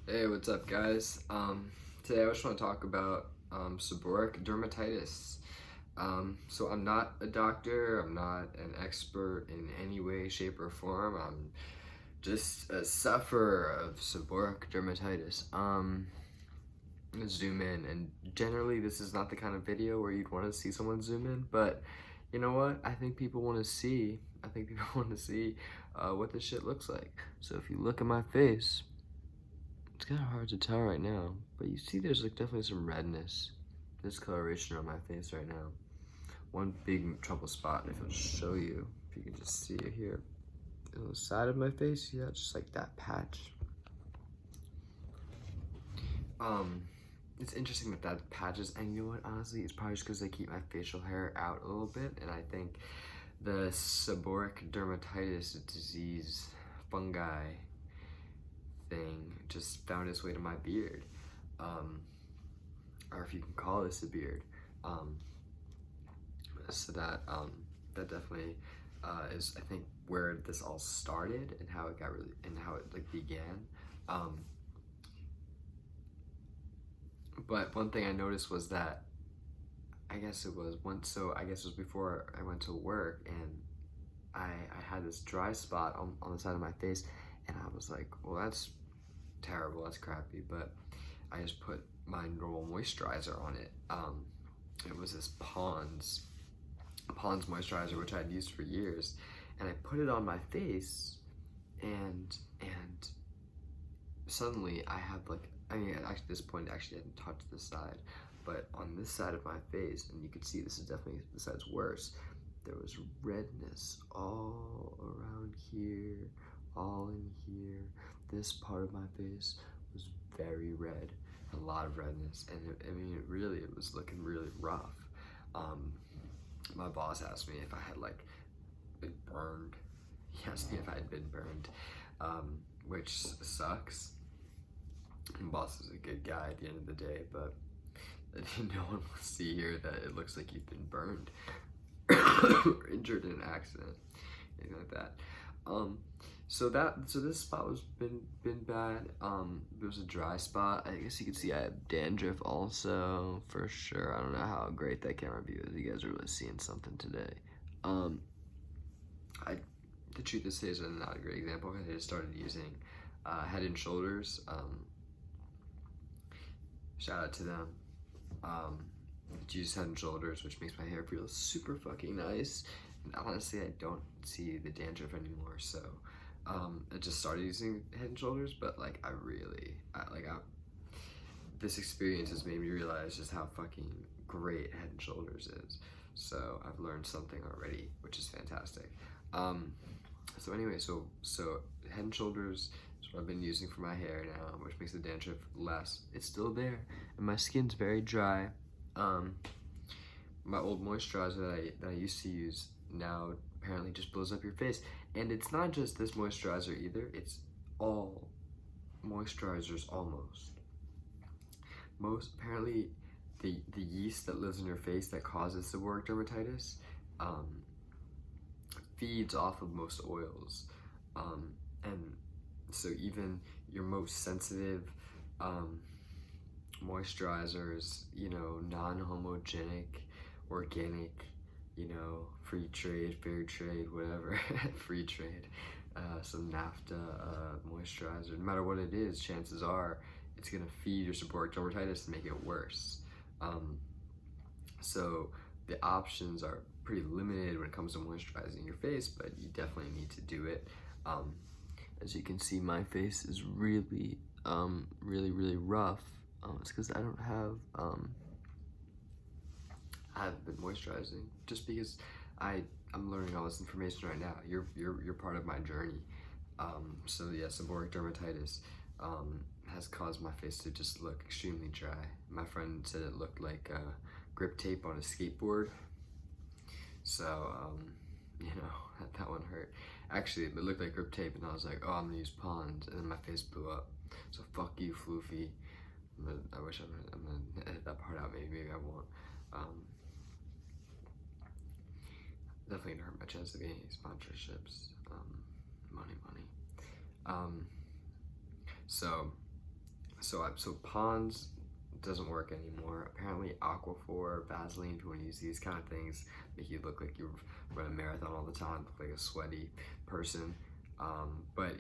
Hey, what's up, guys? Today I just want to talk about seborrheic dermatitis. So I'm not a doctor, I'm not an expert in any way, shape, or form. I'm just a sufferer of seborrheic dermatitis. Let's zoom in, and generally this is not the kind of video where you'd want to see someone zoom in, but you know what? I think people want to see. I think people want to see what this shit looks like. So if you look at my face. It's kind of hard to tell right now, but you see there's like definitely some redness, discoloration on my face right now. One big trouble spot, if I'll show you, if you can just see it here. On the side of my face, yeah, just like that patch. It's interesting that that patches, and you know what, honestly, it's probably just because I keep my facial hair out a little bit, and I think the seborrheic dermatitis disease fungi thing just found its way to my beard. Or if you can call this a beard. Um, that definitely is, I think, where this all started and how it got really and how it like began. But one thing I noticed was that I guess it was once, so I guess it was before I went to work, and I had this dry spot on the side of my face, and I was like, well, that's terrible, that's crappy, but I just put my normal moisturizer on it. It was this Pond's moisturizer, which I'd used for years, and I put it on my face, and suddenly I had like, I mean, at this point, actually, I hadn't touched this side, but on this side of my face, and you can see this is definitely, this side's worse, there was redness all around here, all in here. This part of my face was very red, a lot of redness, and it was looking really rough. My boss asked me if I had like been burned. He asked me if I had been burned, which sucks. And boss is a good guy at the end of the day, but no one will see here that it looks like you've been burned or injured in an accident, anything like that. So this spot was been bad. There was a dry spot. I guess you can see I have dandruff also, for sure. I don't know how great that camera view is. You guys are really seeing something today. The truth is, today is not a great example because I just started using Head and Shoulders. Shout out to them. Use Head and Shoulders, which makes my hair feel super fucking nice. And honestly, I don't see the dandruff anymore, so I just started using Head and Shoulders, but like this experience has made me realize just how fucking great Head and Shoulders is. So I've learned something already, which is fantastic. So anyway, so Head and Shoulders is what I've been using for my hair now, which makes the dandruff less. It's still there, and my skin's very dry. My old moisturizer that I used to use now apparently just blows up your face. And it's not just this moisturizer either, it's all moisturizers almost. Apparently the yeast that lives in your face that causes seborrheic dermatitis feeds off of most oils. And so even your most sensitive moisturizers, you know, non-homogenic, organic, you know, free trade, fair trade, whatever, free trade, some NAFTA moisturizer, no matter what it is, chances are it's gonna feed your seborrheic dermatitis and make it worse. So the options are pretty limited when it comes to moisturizing your face, but you definitely need to do it. As you can see, my face is really, really rough. It's because I don't have, I haven't been moisturizing, just because I'm learning all this information right now. You're part of my journey. So yeah, seborrheic dermatitis has caused my face to just look extremely dry. My friend said it looked like grip tape on a skateboard. So you know, that one hurt. Actually, it looked like grip tape, and I was like, oh, I'm gonna use Pond's, and then my face blew up. So fuck you, Floofy. I'm gonna edit that part out. Maybe I won't. Definitely gonna hurt my chance of getting any sponsorships. Money. So So Pond's doesn't work anymore. Apparently Aquaphor, Vaseline, if you want to use these kind of things, make you look like you run a marathon all the time, look like a sweaty person. But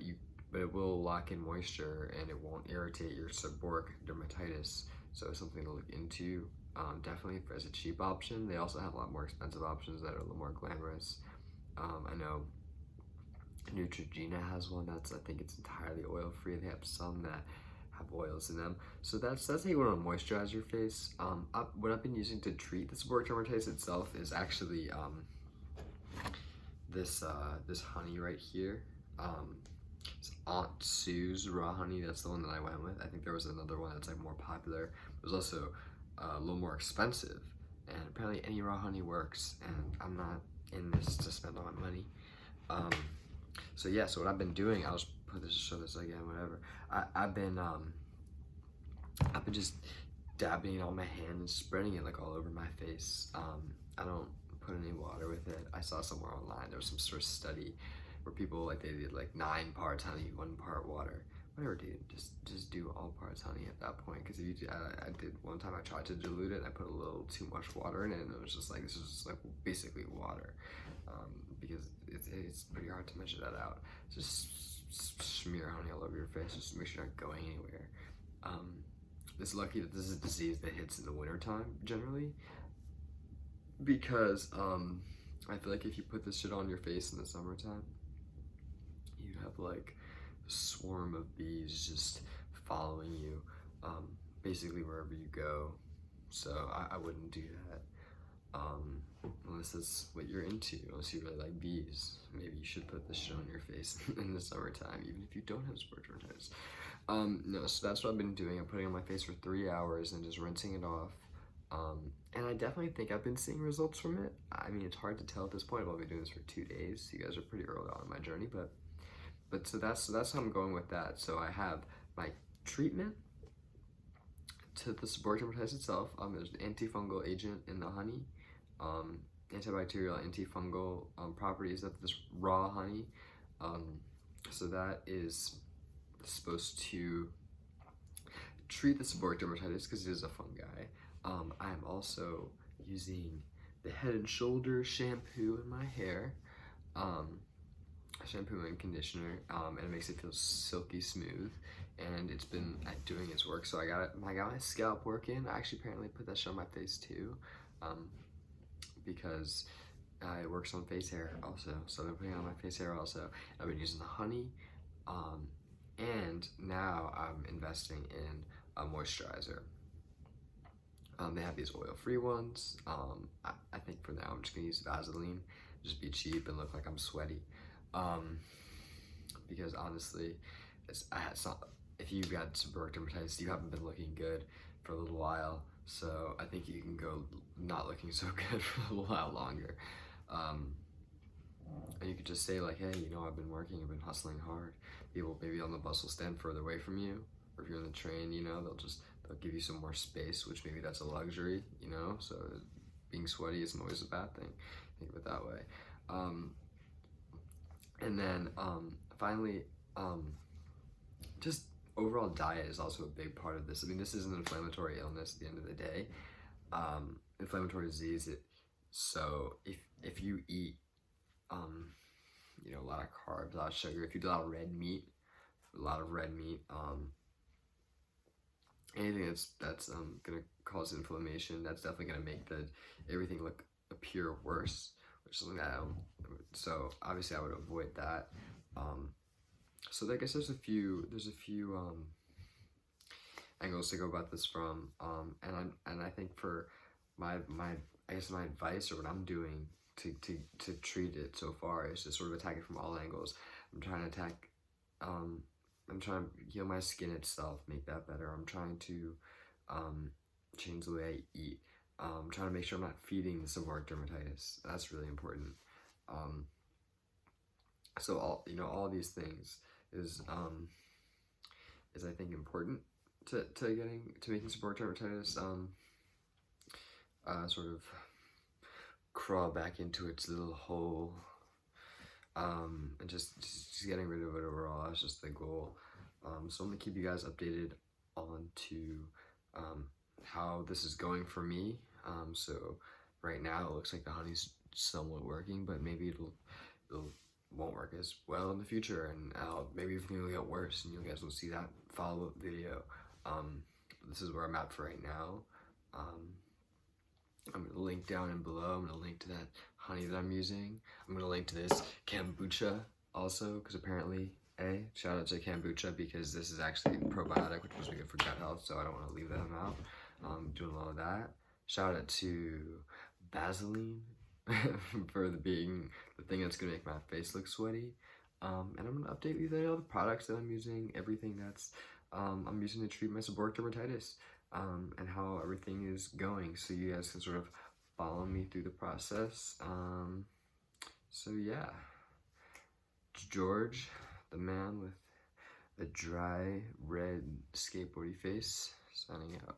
it will lock in moisture and it won't irritate your seborrheic dermatitis. So it's something to look into. Definitely as a cheap option. They also have a lot more expensive options that are a little more glamorous. I know Neutrogena has one I think it's entirely oil free. They have some that have oils in them. So that's how you want to moisturize your face. What I've been using to treat the seborrheic dermatitis itself is actually this honey right here. It's Aunt Sue's raw honey. That's the one that I went with. I think there was another one that's like more popular. It was also a little more expensive, and apparently any raw honey works. And I'm not in this to spend all my money. So yeah, so what I've been doing, I'll just show this again, whatever. I've been just dabbing it on my hand and spreading it like all over my face. I don't put any water with it. I saw somewhere online there was some sort of study where people they did like 9 parts honey, 1 part water. Whatever, dude. Just do all parts honey at that point. Because if you, I did one time. I tried to dilute it. And I put a little too much water in it, and it was just like this is just like basically water. Because it's pretty hard to measure that out. Just smear honey all over your face. Just make sure you're not going anywhere. It's lucky that this is a disease that hits in the wintertime generally. Because I feel like if you put this shit on your face in the summertime, you have like a swarm of bees just following you, basically wherever you go. So I wouldn't do that. Unless that's what you're into, unless you really like bees. Maybe you should put this shit on your face in the summertime, even if you don't have seborrheic dermatitis. No, so that's what I've been doing. I'm putting it on my face for 3 hours and just rinsing it off. And I definitely think I've been seeing results from it. I mean, it's hard to tell at this point. I've been doing this for 2 days. You guys are pretty early on in my journey, but so that's how I'm going with that. So I have my treatment to the seborrheic dermatitis itself. There's an antifungal agent in the honey, antibacterial, antifungal properties of this raw honey. So that is supposed to treat the seborrheic dermatitis because it is a fungi. I'm also using the Head and Shoulders shampoo in my hair, shampoo and conditioner, and it makes it feel silky smooth. And it's been doing its work. So I got my scalp working. I actually apparently put that shit on my face too, because it works on face hair also. So I've been putting it on my face hair also. I've been using the honey, and now I'm investing in a moisturizer. They have these oil-free ones. I think for now I'm just gonna use Vaseline, just be cheap and look like I'm sweaty. Because honestly, if you've got seborrheic dermatitis, you haven't been looking good for a little while. So I think you can go not looking so good for a little while longer. And you could just say like, hey, I've been working, I've been hustling hard. People maybe on the bus will stand further away from you, or if you're on the train, they'll give you some more space, which maybe that's a luxury, so being sweaty isn't always a bad thing. Think of it that way. And then finally, just overall diet is also a big part of this. I mean, this is an inflammatory illness at the end of the day, inflammatory disease. So if you eat, a lot of carbs, a lot of sugar, if you do a lot of red meat, anything that's gonna cause inflammation, that's definitely gonna make everything appear worse, which is something that so obviously I would avoid that. So I guess there's a few angles to go about this from, and I think for my advice, or what I'm doing to treat it so far, is to sort of attack it from all angles. I'm trying to heal my skin itself, make that better. I'm trying to change the way I eat. I'm trying to make sure I'm not feeding the seborrheic dermatitis. That's really important. So all these things is I think important to making seborrheic dermatitis sort of crawl back into its little hole, and just getting rid of it overall is just the goal. So I'm gonna keep you guys updated on on to how this is going for me. So right now it looks like the honey's somewhat working, but maybe it won't work as well in the future, and maybe everything will get worse, and you guys will see that follow-up video. This is where I'm at for right now. I'm gonna link down and below. I'm gonna link to that honey that I'm using. I'm gonna link to this kombucha also, because apparently, shout out to kombucha, because this is actually probiotic, which was good for gut health, so I don't want to leave them out. Doing all of that. Shout out to Vaseline for being the thing that's gonna make my face look sweaty. And I'm gonna update you on all the products that I'm using, everything that's I'm using to treat my seborrheic dermatitis, and how everything is going, so you guys can sort of follow me through the process. So yeah, it's George, the man with a dry, red, skateboardy face, signing out.